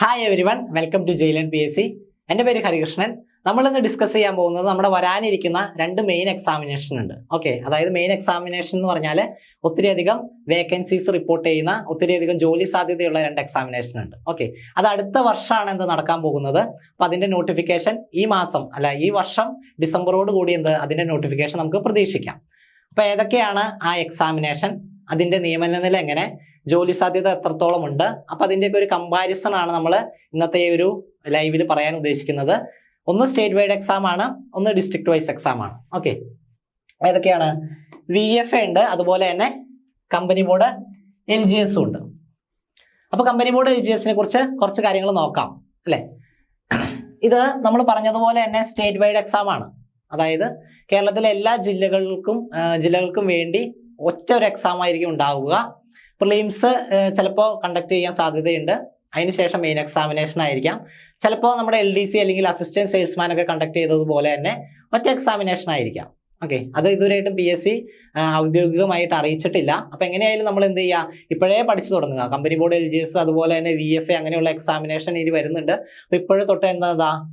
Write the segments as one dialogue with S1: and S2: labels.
S1: Hi everyone, welcome to ജയിലൻ PSC. എൻ്റെ പേര് ഹരികൃഷ്ണൻ. നമ്മളിന്ന് ഡിസ്കസ് ചെയ്യാൻ പോകുന്നത് നമ്മുടെ വരാനിരിക്കുന്ന രണ്ട് മെയിൻ എക്സാമിനേഷൻ ഉണ്ട്. ഓക്കെ, അതായത് മെയിൻ എക്സാമിനേഷൻ എന്ന് പറഞ്ഞാൽ ഒത്തിരിയധികം വേക്കൻസീസ് റിപ്പോർട്ട് ചെയ്യുന്ന ഒത്തിരിയധികം ജോലി സാധ്യതയുള്ള രണ്ട് എക്സാമിനേഷൻ ഉണ്ട്. ഓക്കെ, അത് അടുത്ത വർഷമാണ് എന്ത് നടക്കാൻ പോകുന്നത്. അപ്പം അതിൻ്റെ നോട്ടിഫിക്കേഷൻ ഈ വർഷം ഡിസംബറോട് കൂടി അതിൻ്റെ നോട്ടിഫിക്കേഷൻ നമുക്ക് പ്രതീക്ഷിക്കാം. അപ്പം ഏതൊക്കെയാണ് ആ എക്സാമിനേഷൻ, അതിൻ്റെ നിയമനനില എങ്ങനെ, ജോലി സാധ്യത എത്രത്തോളം ഉണ്ട്, അപ്പൊ അതിൻ്റെയൊക്കെ ഒരു കമ്പാരിസൺ ആണ് നമ്മൾ ഇന്നത്തെ ഒരു ലൈവിൽ പറയാൻ ഉദ്ദേശിക്കുന്നത്. ഒന്ന് സ്റ്റേറ്റ് വൈഡ് എക്സാം ആണ്, ഒന്ന് ഡിസ്ട്രിക്ട് വൈസ് എക്സാം ആണ്. ഓക്കെ, ഏതൊക്കെയാണ്? VFA ഉണ്ട്, അതുപോലെ തന്നെ കമ്പനി ബോർഡ് LGS ഉണ്ട്. അപ്പൊ കമ്പനി ബോർഡ് LGSനെ കുറിച്ച് കുറച്ച് കാര്യങ്ങൾ നോക്കാം അല്ലെ. ഇത് നമ്മൾ പറഞ്ഞതുപോലെ തന്നെ സ്റ്റേറ്റ് വൈഡ് എക്സാം ആണ്. അതായത് കേരളത്തിലെ എല്ലാ ജില്ലകൾക്കും വേണ്ടി ഒറ്റ ഒരു എക്സാം ആയിരിക്കും ഉണ്ടാവുക. പ്രിലിംസ് ചിലപ്പോൾ കണ്ടക്ട് ചെയ്യാൻ സാധ്യതയുണ്ട്, അതിനുശേഷം മെയിൻ എക്സാമിനേഷൻ ആയിരിക്കാം. ചിലപ്പോൾ നമ്മുടെ LDC അല്ലെങ്കിൽ അസിസ്റ്റന്റ് സെയിൽസ്മാൻ ഒക്കെ കണ്ടക്ട് ചെയ്തതുപോലെ തന്നെ ഒറ്റ എക്സാമിനേഷൻ ആയിരിക്കാം. ഓക്കെ, അത് ഇതുവരെയായിട്ടും PSC ഔദ്യോഗികമായിട്ട് അറിയിച്ചിട്ടില്ല. അപ്പൊ എങ്ങനെയായാലും നമ്മൾ എന്ത് ചെയ്യുക, ഇപ്പോഴേ പഠിച്ചു തുടങ്ങുക. കമ്പനി ബോർഡ് LGS അതുപോലെ തന്നെ VFA അങ്ങനെയുള്ള എക്സാമിനേഷൻ ഇനി വരുന്നുണ്ട്. അപ്പൊ ഇപ്പോഴും തൊട്ട്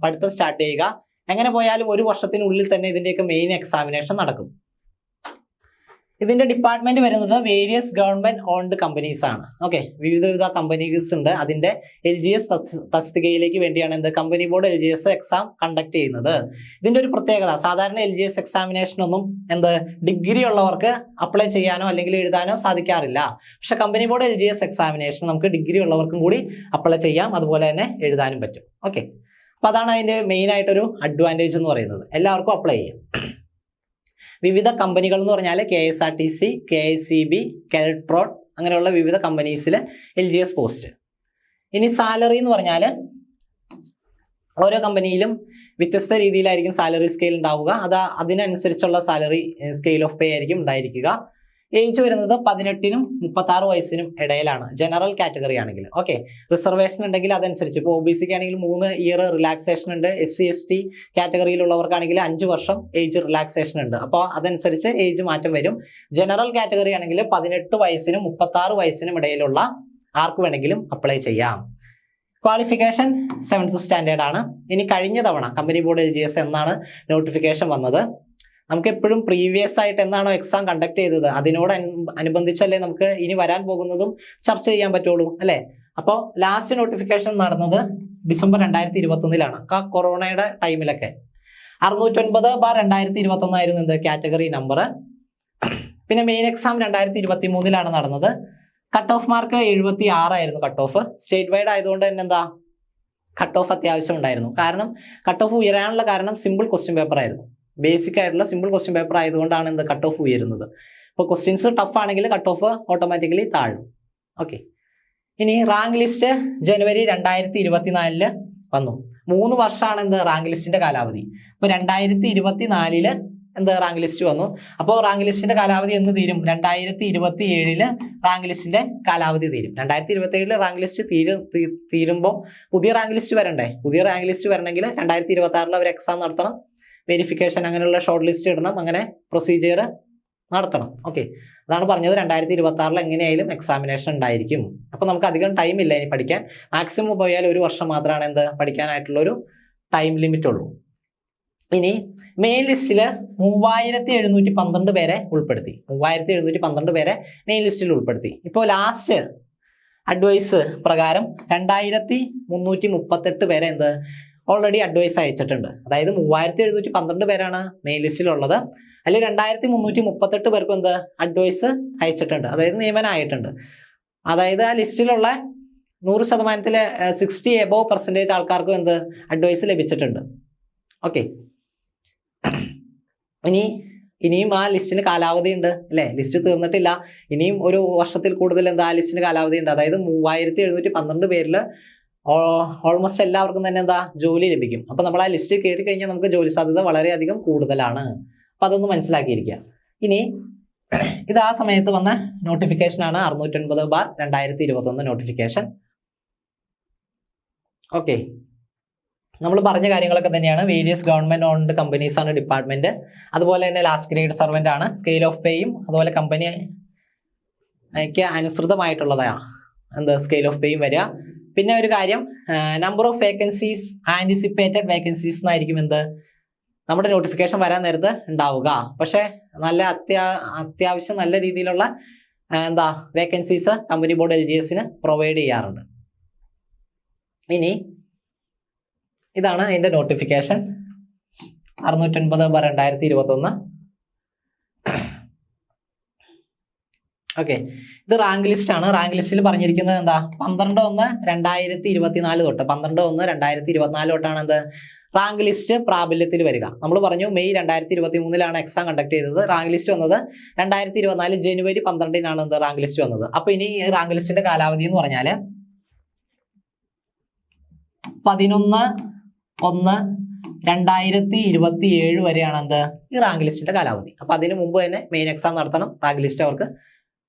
S1: പഠിത്തം സ്റ്റാർട്ട് ചെയ്യുക. എങ്ങനെ പോയാലും ഒരു വർഷത്തിനുള്ളിൽ തന്നെ ഇതിന്റെയൊക്കെ മെയിൻ എക്സാമിനേഷൻ നടക്കും. ഇതിന്റെ ഡിപ്പാർട്ട്മെന്റ് വരുന്നത് വേരിയസ് ഗവൺമെന്റ് ഓൺഡ് കമ്പനീസ് ആണ്. ഓക്കെ, വിവിധ കമ്പനീസ് ഉണ്ട്. അതിന്റെ LGS തസ്തികയിലേക്ക് വേണ്ടിയാണ് company board LGS exam conduct ചെയ്യുന്നത്. ഇതിന്റെ ഒരു പ്രത്യേകത, സാധാരണ LGS എക്സാമിനേഷൻ ഒന്നും ഡിഗ്രി ഉള്ളവർക്ക് അപ്ലൈ ചെയ്യാനോ അല്ലെങ്കിൽ എഴുതാനോ സാധിക്കാറില്ല. പക്ഷെ കമ്പനി ബോർഡ് LGS എക്സാമിനേഷൻ നമുക്ക് ഡിഗ്രി ഉള്ളവർക്കും കൂടി അപ്ലൈ ചെയ്യാം, അതുപോലെ തന്നെ എഴുതാനും പറ്റും. ഓക്കെ, അപ്പൊ അതാണ് അതിന്റെ മെയിൻ ആയിട്ടൊരു അഡ്വാൻറ്റേജ് എന്ന് പറയുന്നത്. എല്ലാവർക്കും അപ്ലൈ ചെയ്യാം. വിവിധ കമ്പനികൾ എന്ന് പറഞ്ഞാൽ KSRTC, KICB, കെൽട്രോൺ അങ്ങനെയുള്ള വിവിധ കമ്പനീസിൽ LGS പോസ്റ്റ്. ഇനി സാലറി എന്ന് പറഞ്ഞാൽ ഓരോ കമ്പനിയിലും വ്യത്യസ്ത രീതിയിലായിരിക്കും സാലറി സ്കെയിൽ ഉണ്ടാവുക. അതിനനുസരിച്ചുള്ള സാലറി സ്കെയിൽ ഓഫ് പേ ആയിരിക്കും ഉണ്ടായിരിക്കുക. ഏജ് വരുന്നത് 18-നും 36 വയസ്സിനും ഇടയിലാണ്, ജനറൽ കാറ്റഗറി ആണെങ്കിൽ. ഓക്കെ, റിസർവേഷൻ ഉണ്ടെങ്കിൽ അതനുസരിച്ച് ഇപ്പോൾ OBCക്ക് ആണെങ്കിൽ 3 ഇയർ റിലാക്സേഷൻ ഉണ്ട്. SC/ST കാറ്റഗറിയിലുള്ളവർക്കാണെങ്കിൽ 5 വർഷം ഏജ് റിലാക്സേഷൻ ഉണ്ട്. അപ്പോൾ അതനുസരിച്ച് ഏജ് മാറ്റം വരും. ജനറൽ കാറ്റഗറി ആണെങ്കിൽ 18 വയസ്സിനും 36 വയസ്സിനും ഇടയിലുള്ള ആർക്ക് വേണമെങ്കിലും അപ്ലൈ ചെയ്യാം. ക്വാളിഫിക്കേഷൻ 7th സ്റ്റാൻഡേർഡ് ആണ്. ഇനി കഴിഞ്ഞ തവണ കമ്പനി ബോർഡ് LGS എന്നാണ് നോട്ടിഫിക്കേഷൻ വന്നത്. നമുക്ക് എപ്പോഴും പ്രീവിയസ് ആയിട്ട് എന്നാണോ എക്സാം കണ്ടക്ട് ചെയ്തത് അതിനോട് അനുബന്ധിച്ചല്ലേ നമുക്ക് ഇനി വരാൻ പോകുന്നതും ചർച്ച ചെയ്യാൻ പറ്റുള്ളൂ അല്ലെ. അപ്പോൾ ലാസ്റ്റ് നോട്ടിഫിക്കേഷൻ നടന്നത് ഡിസംബർ 2021 കൊറോണയുടെ ടൈമിലൊക്കെ. 609/2021 ആയിരുന്നു കാറ്റഗറി നമ്പർ. പിന്നെ മെയിൻ എക്സാം 2023 നടന്നത്. കട്ട് ഓഫ് മാർക്ക് 76 ആയിരുന്നു കട്ട് ഓഫ്. സ്റ്റേറ്റ് വൈഡ് ആയതുകൊണ്ട് തന്നെ കട്ട് ഓഫ് അത്യാവശ്യം ഉണ്ടായിരുന്നു. കാരണം കട്ട് ഓഫ് ഉയരാനുള്ള കാരണം സിമ്പിൾ ക്വസ്റ്റ്യൻ പേപ്പർ ആയിരുന്നു. ബേസിക് ആയിട്ടുള്ള സിമ്പിൾ ക്വസ്റ്റ്യൻ പേപ്പർ ആയതുകൊണ്ടാണ് കട്ട് ഓഫ് ഉയരുന്നത്. ഇപ്പോൾ ക്വസ്റ്റ്യൻസ് ടഫ് ആണെങ്കിൽ കട്ട് ഓഫ് ഓട്ടോമാറ്റിക്കലി താഴും. ഓക്കെ, ഇനി റാങ്ക് ലിസ്റ്റ് ജനുവരി 2024 വന്നു. 3 വർഷമാണ് റാങ്ക് ലിസ്റ്റിന്റെ കാലാവധി. ഇപ്പോൾ 2024 റാങ്ക് ലിസ്റ്റ് വന്നു. അപ്പോൾ റാങ്ക് ലിസ്റ്റിന്റെ കാലാവധി എന്ന് തീരും? 2027 റാങ്ക് ലിസ്റ്റിന്റെ കാലാവധി തീരും. 2027 റാങ്ക് ലിസ്റ്റ് തീരുമ്പോൾ പുതിയ റാങ്ക് ലിസ്റ്റ് വരണ്ടേ? പുതിയ റാങ്ക് ലിസ്റ്റ് വരണമെങ്കിൽ 2026 അവർ എക്സാം നടത്തണം, വെരിഫിക്കേഷൻ അങ്ങനെയുള്ള ഷോർട്ട് ലിസ്റ്റ് ഇടണം, അങ്ങനെ പ്രൊസീജിയർ നടത്തണം. ഓക്കെ, അതാണ് പറഞ്ഞത്. 2026 എങ്ങനെയായാലും എക്സാമിനേഷൻ ഉണ്ടായിരിക്കും. അപ്പൊ നമുക്ക് അധികം ടൈം ഇല്ല ഇനി പഠിക്കാൻ. മാക്സിമം പോയാൽ 1 വർഷം മാത്രമാണ് പഠിക്കാനായിട്ടുള്ള ഒരു ടൈം ലിമിറ്റ് ഉള്ളൂ. ഇനി മെയിൻ ലിസ്റ്റിൽ 3712 പേരെ ഉൾപ്പെടുത്തി. 3712 പേരെ മെയിൻ ലിസ്റ്റിൽ ഉൾപ്പെടുത്തി. ഇപ്പോൾ ലാസ്റ്റ് അഡ്വൈസ് പ്രകാരം 2338 പേരെ ഓൾറെഡി അഡ്വൈസ് അയച്ചിട്ടുണ്ട്. അതായത് 3712 പേരാണ് മെയിൻ ലിസ്റ്റിലുള്ളത്. അല്ലെങ്കിൽ 2338 പേർക്കും അഡ്വൈസ് അയച്ചിട്ടുണ്ട്, അതായത് നിയമനം ആയിട്ടുണ്ട്. അതായത് ആ ലിസ്റ്റിലുള്ള 100% 60 above% ആൾക്കാർക്കും അഡ്വൈസ് ലഭിച്ചിട്ടുണ്ട്. ഓക്കെ, ഇനിയും ആ ലിസ്റ്റിന് കാലാവധി ഉണ്ട് അല്ലെ. ലിസ്റ്റ് തീർന്നിട്ടില്ല. ഇനിയും 1 വർഷത്തിൽ കൂടുതൽ ആ ലിസ്റ്റിന് കാലാവധി ഉണ്ട്. അതായത് 3712 പേരിൽ ഓൾമോസ്റ്റ് എല്ലാവർക്കും തന്നെ ജോലി ലഭിക്കും. അപ്പൊ നമ്മൾ ആ ലിസ്റ്റ് കയറി കഴിഞ്ഞാൽ നമുക്ക് ജോലി സാധ്യത വളരെയധികം കൂടുതലാണ്. അപ്പൊ അതൊന്ന് മനസ്സിലാക്കിയിരിക്കുക. ഇനി ഇത് ആ സമയത്ത് വന്ന നോട്ടിഫിക്കേഷൻ ആണ് 609/2021 നോട്ടിഫിക്കേഷൻ. ഓക്കെ, നമ്മൾ പറഞ്ഞ കാര്യങ്ങളൊക്കെ തന്നെയാണ്. വേരിയസ് ഗവൺമെന്റ് ഓൺഡ് കമ്പനീസ് ആണ് ഡിപ്പാർട്ട്മെന്റ്. അതുപോലെ തന്നെ ലാസ്റ്റ് ഗ്രേഡ് സർവന്റ് ആണ്. സ്കെയിൽ ഓഫ് പേയും അതുപോലെ കമ്പനിക്ക് അനുസൃതമായിട്ടുള്ളതാണ് സ്കെയിൽ ഓഫ് പേയും വരിക. പിന്നെ ഒരു കാര്യം, number of vacancies anticipated vacancies എന്നായിരിക്കും എന്ത് നമ്മുടെ നോട്ടിഫിക്കേഷൻ വരാൻ നേരത്ത് ഉണ്ടാവുക. പക്ഷെ നല്ല അത്യാവശ്യം നല്ല രീതിയിലുള്ള വേക്കൻസീസ് കമ്പനി ബോർഡ് LGSന് പ്രൊവൈഡ് ചെയ്യാറുണ്ട്. ഇനി ഇതാണ് അതിന്റെ നോട്ടിഫിക്കേഷൻ 609/2021. ഓക്കെ, ഇത് റാങ്ക് ലിസ്റ്റ് ആണ്. റാങ്ക് ലിസ്റ്റിൽ പറഞ്ഞിരിക്കുന്നത് 12/1/2024 തൊട്ട് 12/1/2024 തൊട്ടാണ് റാങ്ക് ലിസ്റ്റ് പ്രാബല്യത്തിൽ വരിക. നമ്മൾ പറഞ്ഞു മെയ് 2023 എക്സാം കണ്ടക്ട് ചെയ്തത്. റാങ്ക് ലിസ്റ്റ് വന്നത് 2024 ജനുവരി 12 റാങ്ക് ലിസ്റ്റ് വന്നത്. അപ്പൊ ഇനി ഈ റാങ്ക് ലിസ്റ്റിന്റെ കാലാവധി എന്ന് പറഞ്ഞാല് 11/1/2027 വരെയാണ് ഈ റാങ്ക് ലിസ്റ്റിന്റെ കാലാവധി. അപ്പൊ അതിന് മുമ്പ് തന്നെ മെയിൻ എക്സാം നടത്തണം. റാങ്ക് ലിസ്റ്റ് അവർക്ക്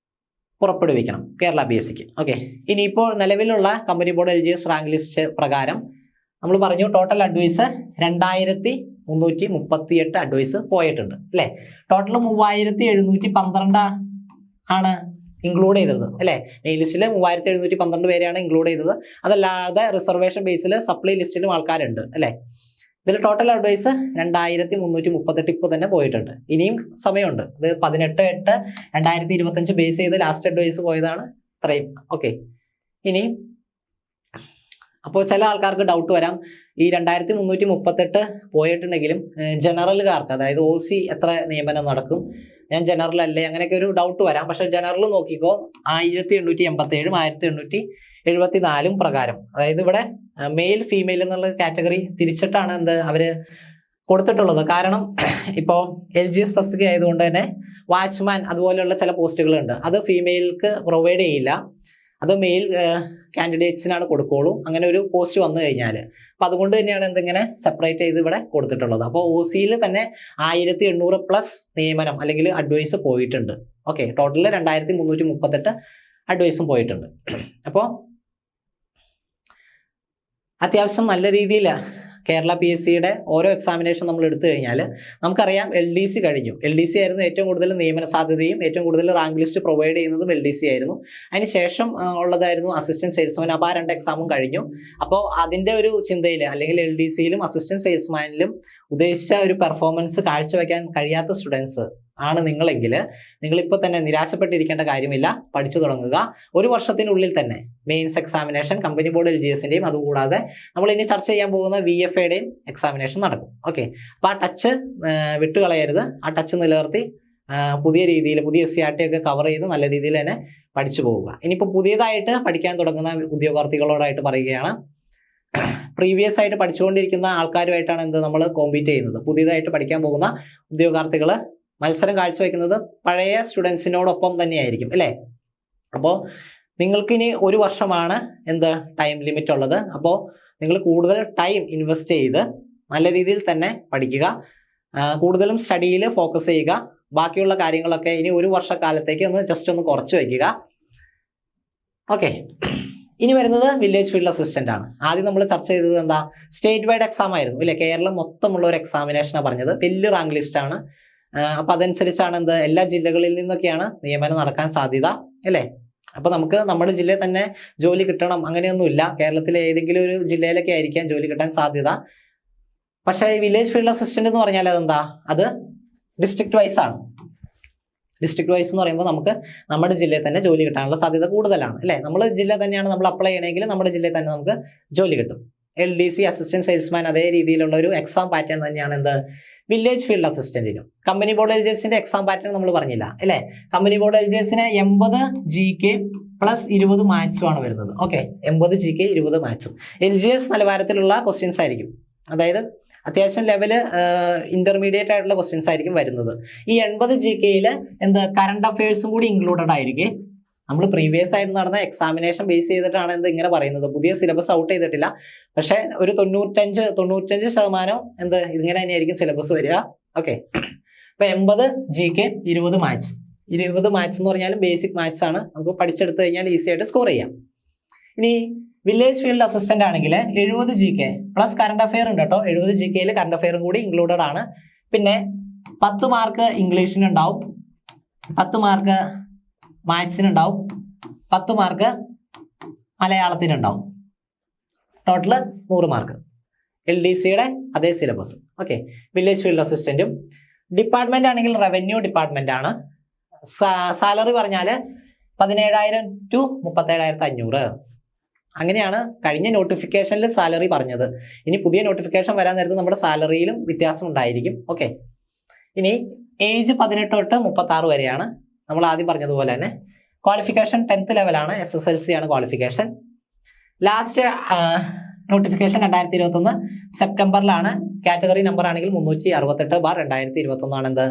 S1: പുറപ്പെടുവിക്കണം കേരള PSCക്ക്. ഓക്കെ, ഇനിയിപ്പോൾ നിലവിലുള്ള company board LGS rank list പ്രകാരം നമ്മൾ പറഞ്ഞു ടോട്ടൽ അഡ്വൈസ് 2338 അഡ്വൈസ് പോയിട്ടുണ്ട് അല്ലെ. ടോട്ടൽ 3712 ആണ് ഇൻക്ലൂഡ് ചെയ്തത് അല്ലെ. മെയിൻ ലിസ്റ്റിൽ 3712 പേരെയാണ് ഇൻക്ലൂഡ് ചെയ്തത്. അതല്ലാതെ റിസർവേഷൻ ബേസിൽ സപ്ലൈ ലിസ്റ്റിലും ആൾക്കാരുണ്ട് അല്ലെ. ഇതിൽ ടോട്ടൽ അഡ്വൈസ് 2338 ഇപ്പോൾ തന്നെ പോയിട്ടുണ്ട്. ഇനിയും സമയമുണ്ട്. ഇത് 18/8/2025 ബേസ് ചെയ്ത് ലാസ്റ്റ് അഡ്വൈസ് പോയതാണ് ഇത്രയും. ഓക്കെ, ഇനി അപ്പോൾ ചില ആൾക്കാർക്ക് ഡൗട്ട് വരാം, ഈ 2338 പോയിട്ടുണ്ടെങ്കിലും ജനറലുകാർക്ക്, അതായത് OC എത്ര നിയമനം നടക്കും, ഞാൻ ജനറൽ അല്ലേ, അങ്ങനെയൊക്കെ ഒരു ഡൗട്ട് വരാം. പക്ഷെ ജനറൽ നോക്കിക്കോ 1887 1874 പ്രകാരം, അതായത് ഇവിടെ മെയിൽ ഫീമെയിൽ എന്നുള്ള കാറ്റഗറി തിരിച്ചിട്ടാണ് അവര് കൊടുത്തിട്ടുള്ളത്. കാരണം ഇപ്പോൾ LGS തസ്തിക ആയതുകൊണ്ട് തന്നെ വാച്ച്മാൻ അതുപോലെയുള്ള ചില പോസ്റ്റുകളുണ്ട്, അത് ഫീമെയിൽക്ക് പ്രൊവൈഡ് ചെയ്യില്ല, അത് മെയിൽ കാൻഡിഡേറ്റ്സിനാണ് കൊടുക്കുള്ളൂ. അങ്ങനെ ഒരു പോസ്റ്റ് വന്നു കഴിഞ്ഞാൽ അപ്പൊ അതുകൊണ്ട് തന്നെയാണ് എന്തിങ്ങനെ സെപ്പറേറ്റ് ചെയ്ത് ഇവിടെ കൊടുത്തിട്ടുള്ളത്. അപ്പോൾ OCയിൽ തന്നെ 1800+ നിയമനം അല്ലെങ്കിൽ അഡ്വൈസ് പോയിട്ടുണ്ട്. ഓക്കെ, ടോട്ടൽ 2338 അഡ്വൈസും പോയിട്ടുണ്ട്. അപ്പോൾ അത്യാവശ്യം നല്ല രീതിയിൽ കേരള PSCയുടെ ഓരോ എക്സാമിനേഷൻ നമ്മൾ എടുത്തു കഴിഞ്ഞാൽ നമുക്കറിയാം LDC കഴിഞ്ഞു. LDC ആയിരുന്നു ഏറ്റവും കൂടുതൽ നിയമന സാധ്യതയും ഏറ്റവും കൂടുതൽ റാങ്ക് ലിസ്റ്റ് പ്രൊവൈഡ് ചെയ്യുന്നതും LDC ആയിരുന്നു. അതിനുശേഷം ഉള്ളതായിരുന്നു അസിസ്റ്റന്റ് സെയിൽസ്മാൻ. അപ്പോൾ ആ 2 എക്സാമും കഴിഞ്ഞു. അപ്പോൾ അതിന്റെ ഒരു ചിന്തയിൽ അല്ലെങ്കിൽ LDCയിലും അസിസ്റ്റന്റ് സെയിൽസ്മാനിലും ഉദ്ദേശിച്ച ഒരു പെർഫോമൻസ് കാഴ്ചവെക്കാൻ കഴിയാത്ത സ്റ്റുഡൻസ് ആണ് നിങ്ങളെങ്കിൽ നിങ്ങളിപ്പോൾ തന്നെ നിരാശപ്പെട്ടിരിക്കേണ്ട കാര്യമില്ല. പഠിച്ചു തുടങ്ങുക. 1 വർഷത്തിനുള്ളിൽ തന്നെ മെയിൻസ് എക്സാമിനേഷൻ കമ്പനി ബോർഡ് LGSന്റെയും അതുകൂടാതെ നമ്മൾ ഇനി ചർച്ച ചെയ്യാൻ പോകുന്ന VFAയുടെയും എക്സാമിനേഷൻ നടക്കും. ഓക്കെ, അപ്പോൾ ആ ടച്ച് വിട്ടുകളയരുത്. ആ ടച്ച് നിലനിർത്തി പുതിയ രീതിയിൽ പുതിയ SCRT ഒക്കെ കവർ ചെയ്ത് നല്ല രീതിയിൽ തന്നെ പഠിച്ചു പോവുക. ഇനിയിപ്പോൾ പുതിയതായിട്ട് പഠിക്കാൻ തുടങ്ങുന്ന ഉദ്യോഗാർത്ഥികളോടായിട്ട് പറയുകയാണ്, പ്രീവിയസ് ആയിട്ട് പഠിച്ചുകൊണ്ടിരിക്കുന്ന ആൾക്കാരുമായിട്ടാണ് നമ്മൾ കോമ്പീറ്റ് ചെയ്യുന്നത്. പുതിയതായിട്ട് പഠിക്കാൻ പോകുന്ന ഉദ്യോഗാർത്ഥികൾ മത്സരം കാഴ്ചവെക്കുന്നത് പഴയ സ്റ്റുഡൻസിനോടൊപ്പം തന്നെയായിരിക്കും അല്ലേ. അപ്പോൾ നിങ്ങൾക്ക് ഇനി 1 വർഷമാണ് ടൈം ലിമിറ്റ് ഉള്ളത്. അപ്പോൾ നിങ്ങൾ കൂടുതൽ ടൈം ഇൻവെസ്റ്റ് ചെയ്ത് നല്ല രീതിയിൽ തന്നെ പഠിക്കുക. കൂടുതലും സ്റ്റഡിയിൽ ഫോക്കസ് ചെയ്യുക. ബാക്കിയുള്ള കാര്യങ്ങളൊക്കെ ഇനി 1 വർഷക്കാലത്തേക്ക് ജസ്റ്റ് ഒന്ന് കുറച്ച് വയ്ക്കുക. ഓക്കെ, ഇനി വരുന്നത് വില്ലേജ് ഫീൽഡ് അസിസ്റ്റന്റ് ആണ്. ആദ്യം നമ്മൾ ചർച്ച ചെയ്തത് സ്റ്റേറ്റ് വൈഡ് എക്സാം ആയിരുന്നു അല്ലെ. കേരളം മൊത്തമുള്ള ഒരു എക്സാമിനേഷനാണ് പറഞ്ഞത്. വലിയ റാങ്ക് ലിസ്റ്റ് ആണ്. അപ്പൊ അതനുസരിച്ചാണ് എല്ലാ ജില്ലകളിൽ നിന്നൊക്കെയാണ് നിയമനം നടക്കാൻ സാധ്യത അല്ലേ. അപ്പൊ നമുക്ക് നമ്മുടെ ജില്ലയിൽ തന്നെ ജോലി കിട്ടണം അങ്ങനെയൊന്നുമില്ല. കേരളത്തിലെ ഏതെങ്കിലും ഒരു ജില്ലയിലൊക്കെ ആയിരിക്കാം ജോലി കിട്ടാൻ സാധ്യത. പക്ഷേ വില്ലേജ് ഫീൽഡ് അസിസ്റ്റന്റ് എന്ന് പറഞ്ഞാൽ അത് ഡിസ്ട്രിക്ട് വൈസ് ആണ്. ഡിസ്ട്രിക്ട് വൈസ് എന്ന് പറയുമ്പോൾ നമുക്ക് നമ്മുടെ ജില്ലയിൽ തന്നെ ജോലി കിട്ടാനുള്ള സാധ്യത കൂടുതലാണ് അല്ലേ. നമ്മുടെ ജില്ല തന്നെയാണ് നമ്മൾ അപ്ലൈ ചെയ്യണമെങ്കിൽ നമ്മുടെ ജില്ലയിൽ തന്നെ നമുക്ക് ജോലി കിട്ടും. LDC അസിസ്റ്റന്റ് സെയിൽസ്മാൻ അതേ രീതിയിലുള്ള ഒരു എക്സാം പാറ്റേൺ തന്നെയാണ് വില്ലേജ് ഫീൽഡ് അസിസ്റ്റന്റിനും. കമ്പനി ബോർഡ് LGSന്റെ എക്സാം പാറ്റേൺ നമ്മൾ പറഞ്ഞില്ല അല്ലെ. കമ്പനി ബോർഡ് LGSന് 80 GK + 20 മാത്സും ആണ് വരുന്നത്. ഓക്കെ, 80 GK 20 മാത്സും LGS നിലവാരത്തിലുള്ള ക്വസ്റ്റ്യൻസ് ആയിരിക്കും. അതായത് അത്യാവശ്യം ലെവല് ഇന്റർമീഡിയറ്റ് ആയിട്ടുള്ള ക്വസ്റ്റ്യൻസ് ആയിരിക്കും വരുന്നത്. ഈ 80 GKയിൽ കറണ്ട് അഫയേഴ്സും കൂടി ഇൻക്ലൂഡഡ് ആയിരിക്കും. നമ്മൾ പ്രീവിയസ് ആയിട്ട് നടന്ന എക്സാമിനേഷൻ ബേസ് ചെയ്തിട്ടാണ് ഇങ്ങനെ പറയുന്നത്. പുതിയ സിലബസ് ഔട്ട് ചെയ്തിട്ടില്ല. പക്ഷെ ഒരു 95% ഇങ്ങനെ തന്നെയായിരിക്കും സിലബസ് വരിക. ഓക്കെ, അപ്പൊ 80 GK 20 മാത്സ്. 20 മാത്സ് എന്ന് പറഞ്ഞാലും ബേസിക് മാത്സ് ആണ്. നമുക്ക് പഠിച്ചെടുത്ത് കഴിഞ്ഞാൽ ഈസി ആയിട്ട് സ്കോർ ചെയ്യാം. ഇനി വില്ലേജ് ഫീൽഡ് അസിസ്റ്റന്റ് ആണെങ്കിൽ 70 GK പ്ലസ് കറണ്ട് അഫെയർ ഉണ്ട് കേട്ടോ. 70 GKയിൽ കറണ്ട് അഫെയറും കൂടി ഇൻക്ലൂഡഡ് ആണ്. പിന്നെ 10 മാർക്ക് ഇംഗ്ലീഷിനുണ്ടാവും, 10 മാർക്ക് മാത്സിനുണ്ടാവും, 10 മാർക്ക് മലയാളത്തിനുണ്ടാവും. Total 100 mark. LDCയുടെ അതേ സിലബസ്. ഓക്കെ, വില്ലേജ് ഫീൽഡ് അസിസ്റ്റന്റും. ഡിപ്പാർട്ട്മെന്റ് ആണെങ്കിൽ റവന്യൂ ഡിപ്പാർട്ട്മെന്റ് ആണ്. സാലറി പറഞ്ഞാൽ 17,000 to 37,500. അങ്ങനെയാണ് കഴിഞ്ഞ നോട്ടിഫിക്കേഷനിൽ സാലറി പറഞ്ഞത്. ഇനി പുതിയ നോട്ടിഫിക്കേഷൻ വരാൻ നേരത്ത് നമ്മുടെ സാലറിയിലും വ്യത്യാസം ഉണ്ടായിരിക്കും. ഓക്കെ, ഇനി ഏജ് 18 തൊട്ട് 36 വരെയാണ്. നമ്മൾ ആദ്യം പറഞ്ഞതുപോലെ തന്നെ ക്വാളിഫിക്കേഷൻ 10th ലെവലാണ്, SSLC ആണ് ക്വാളിഫിക്കേഷൻ. ലാസ്റ്റ് നോട്ടിഫിക്കേഷൻ 2021 സെപ്റ്റംബറിലാണ്. കാറ്റഗറി നമ്പർ ആണെങ്കിൽ 368/2021 ആണ് എന്ത്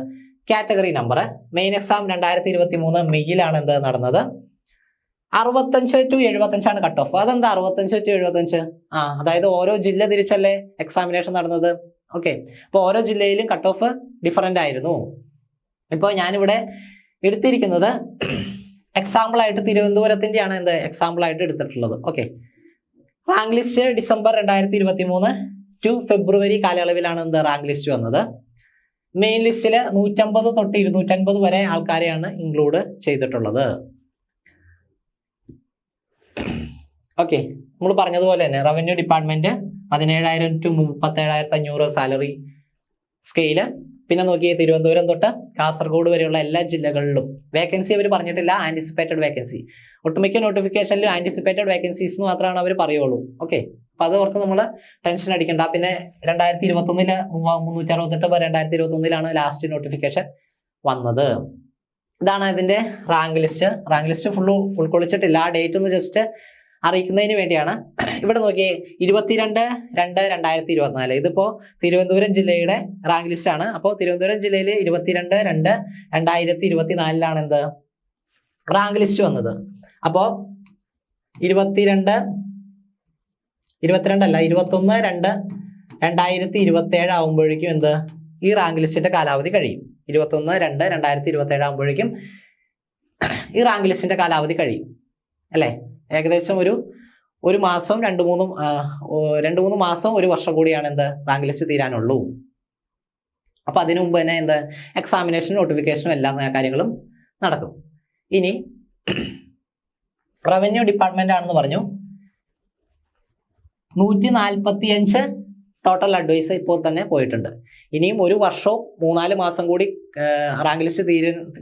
S1: കാറ്റഗറി നമ്പർ. മെയിൻ എക്സാം 2023 മെയ്യിലാണ് എന്ത് നടന്നത്. 65 to 75 ആണ് കട്ട് ഓഫ്. അതെന്താ 65 to 75? അതായത് ഓരോ ജില്ല തിരിച്ചല്ലേ എക്സാമിനേഷൻ നടന്നത്. ഓക്കെ, അപ്പോൾ ഓരോ ജില്ലയിലും കട്ട് ഓഫ് ഡിഫറൻ്റ് ആയിരുന്നു. ഇപ്പോൾ ഞാനിവിടെ എടുത്തിരിക്കുന്നത് എക്സാമ്പിൾ ആയിട്ട് തിരുവനന്തപുരത്തിന്റെ ആണ് എന്ത് എക്സാമ്പിൾ ആയിട്ട് എടുത്തിട്ടുള്ളത്. Okay, rank list December 2023 to ഫെബ്രുവരി കാലയളവിലാണ് എന്ത് റാങ്ക് ലിസ്റ്റ് വന്നത്. മെയിൻ ലിസ്റ്റിൽ 150 തൊട്ട് 250 വരെ ആൾക്കാരെയാണ് ഇൻക്ലൂഡ് ചെയ്തിട്ടുള്ളത്. ഓക്കെ, നമ്മൾ പറഞ്ഞതുപോലെ തന്നെ revenue department 17,000 to 37,500 salary scale. പിന്നെ നോക്കിയേ, തിരുവനന്തപുരം തൊട്ട് കാസർഗോഡ് വരെയുള്ള എല്ലാ ജില്ലകളിലും വേക്കൻസി അവർ പറഞ്ഞിട്ടില്ല. ആന്റിസിപ്പേറ്റഡ് വേക്കൻസി, ഒട്ടുമിക്ക നോട്ടിഫിക്കേഷനിലും ആന്റിസിപ്പേറ്റഡ് വേക്കൻസീസ് എന്ന് മാത്രമാണ് അവർ പറയുള്ളൂ. ഓക്കെ, അപ്പൊ അത് ഓർത്ത് നമ്മൾ ടെൻഷൻ അടിക്കണ്ട. പിന്നെ 2021 368/2021 ലാസ്റ്റ് നോട്ടിഫിക്കേഷൻ വന്നത്. ഇതാണ് ഇതിന്റെ rank list. Rank list full ഉൾക്കൊള്ളിച്ചിട്ടില്ല. ആ ഡേറ്റ് ഒന്ന് ജസ്റ്റ് അറിയിക്കുന്നതിന് വേണ്ടിയാണ്. ഇവിടെ നോക്കിയേ, 22/2/2024. ഇതിപ്പോ തിരുവനന്തപുരം ജില്ലയുടെ റാങ്ക് ലിസ്റ്റ് ആണ്. അപ്പോൾ തിരുവനന്തപുരം ജില്ലയിൽ 22/2/2024 എന്ത് റാങ്ക് ലിസ്റ്റ് വന്നത്. അപ്പോ 21/2/2027 ആകുമ്പോഴേക്കും എന്ത് ഈ റാങ്ക് ലിസ്റ്റിന്റെ കാലാവധി കഴിയും. 21/2/2027 ആകുമ്പോഴേക്കും ഈ റാങ്ക് ലിസ്റ്റിന്റെ കാലാവധി കഴിയും അല്ലേ. ഏകദേശം ഒരു മാസം 2-3 മാസം, ഒരു വർഷം കൂടിയാണ് എന്ത് റാങ്ക് ലിസ്റ്റ് തീരാനുള്ളൂ. അപ്പൊ അതിനു മുമ്പ് തന്നെ എന്ത് എക്സാമിനേഷനും നോട്ടിഫിക്കേഷനും എല്ലാ കാര്യങ്ങളും നടക്കും. ഇനി റവന്യൂ ഡിപ്പാർട്ട്മെന്റ് ആണെന്ന് പറഞ്ഞു. 145 ടോട്ടൽ അഡ്വൈസ് ഇപ്പോൾ തന്നെ പോയിട്ടുണ്ട്. ഇനിയും ഒരു വർഷവും 3-4 മാസം കൂടി റാങ്ക് ലിസ്റ്റ്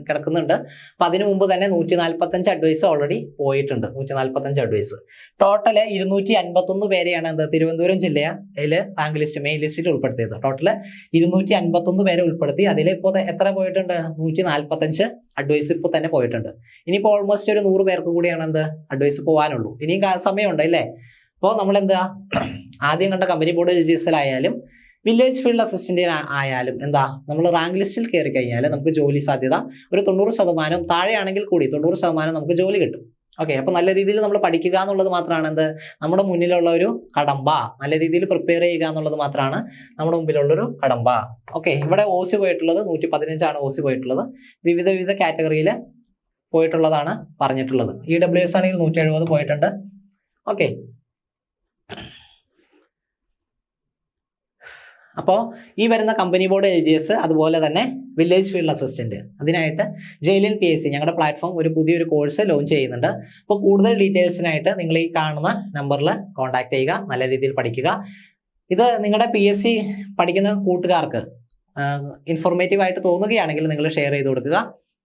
S1: കിടക്കുന്നുണ്ട്. അപ്പൊ അതിനു മുമ്പ് തന്നെ 145 അഡ്വൈസ് ഓൾറെഡി പോയിട്ടുണ്ട്. 145 അഡ്വൈസ്. ടോട്ടല് 251 പേരെയാണ് എന്ത് തിരുവനന്തപുരം ജില്ലയില് റാങ്ക് ലിസ്റ്റ് മെയിൻ ലിസ്റ്റിൽ ഉൾപ്പെടുത്തിയത്. ടോട്ടല് 251 പേരെ ഉൾപ്പെടുത്തി. അതിൽ ഇപ്പോൾ എത്ര പോയിട്ടുണ്ട്? 145 അഡ്വൈസ് ഇപ്പോൾ തന്നെ പോയിട്ടുണ്ട്. ഇനിയിപ്പോൾ ഓൾമോസ്റ്റ് ഒരു 100 പേർക്ക് കൂടിയാണ് എന്ത് അഡ്വൈസ് പോകാനുള്ളൂ. ഇനിയും സമയമുണ്ട് അല്ലേ. അപ്പോൾ നമ്മൾ എന്താ ആദ്യം കണ്ട കമ്പനി ബോർഡ് LGS ആയാലും വില്ലേജ് ഫീൽഡ് അസിസ്റ്റന്റ് ആയാലും എന്താ നമ്മൾ റാങ്ക് ലിസ്റ്റിൽ കയറി കഴിഞ്ഞാൽ നമുക്ക് ജോലി സാധ്യത ഒരു 90% താഴെയാണെങ്കിൽ കൂടി 90% നമുക്ക് ജോലി കിട്ടും. ഓക്കെ, അപ്പൊ നല്ല രീതിയിൽ നമ്മൾ പഠിക്കുക എന്നുള്ളത് മാത്രമാണ് എന്ത് നമ്മുടെ മുന്നിലുള്ള ഒരു കടമ്പ. നല്ല രീതിയിൽ പ്രിപ്പയർ ചെയ്യുക എന്നുള്ളത് മാത്രമാണ് നമ്മുടെ മുമ്പിലുള്ളൊരു കടമ്പ. ഓക്കെ, ഇവിടെ OC പോയിട്ടുള്ളത് 115 OC പോയിട്ടുള്ളത്. വിവിധ കാറ്റഗറിയിൽ പോയിട്ടുള്ളതാണ് പറഞ്ഞിട്ടുള്ളത്. EWS ആണെങ്കിൽ 170 പോയിട്ടുണ്ട്. ഓക്കെ, അപ്പോൾ ഈ വരുന്ന കമ്പനി ബോർഡ് LGS അതുപോലെ തന്നെ വില്ലേജ് ഫീൽഡ് അസിസ്റ്റന്റ് അതിനായിട്ട് JLN PSC ഞങ്ങളുടെ പ്ലാറ്റ്ഫോം പുതിയൊരു കോഴ്സ് ലോഞ്ച് ചെയ്യുന്നുണ്ട്. അപ്പോൾ കൂടുതൽ ഡീറ്റെയിൽസിനായിട്ട് നിങ്ങൾ ഈ കാണുന്ന നമ്പറിൽ കോൺടാക്ട് ചെയ്യുക. നല്ല രീതിയിൽ പഠിക്കുക. ഇത് നിങ്ങളുടെ PSC പഠിക്കുന്ന കൂട്ടുകാർക്ക് ഇൻഫോർമേറ്റീവ് ആയിട്ട് തോന്നുകയാണെങ്കിൽ നിങ്ങൾ ഷെയർ ചെയ്ത് കൊടുക്കുക.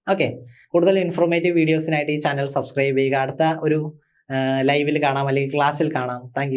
S1: ഓക്കെ, കൂടുതൽ ഇൻഫോർമേറ്റീവ് വീഡിയോസിനായിട്ട് ഈ ചാനൽ സബ്സ്ക്രൈബ് ചെയ്യുക. അടുത്ത ഒരു ലൈവിൽ കാണാം അല്ലെങ്കിൽ ക്ലാസ്സിൽ കാണാം. താങ്ക്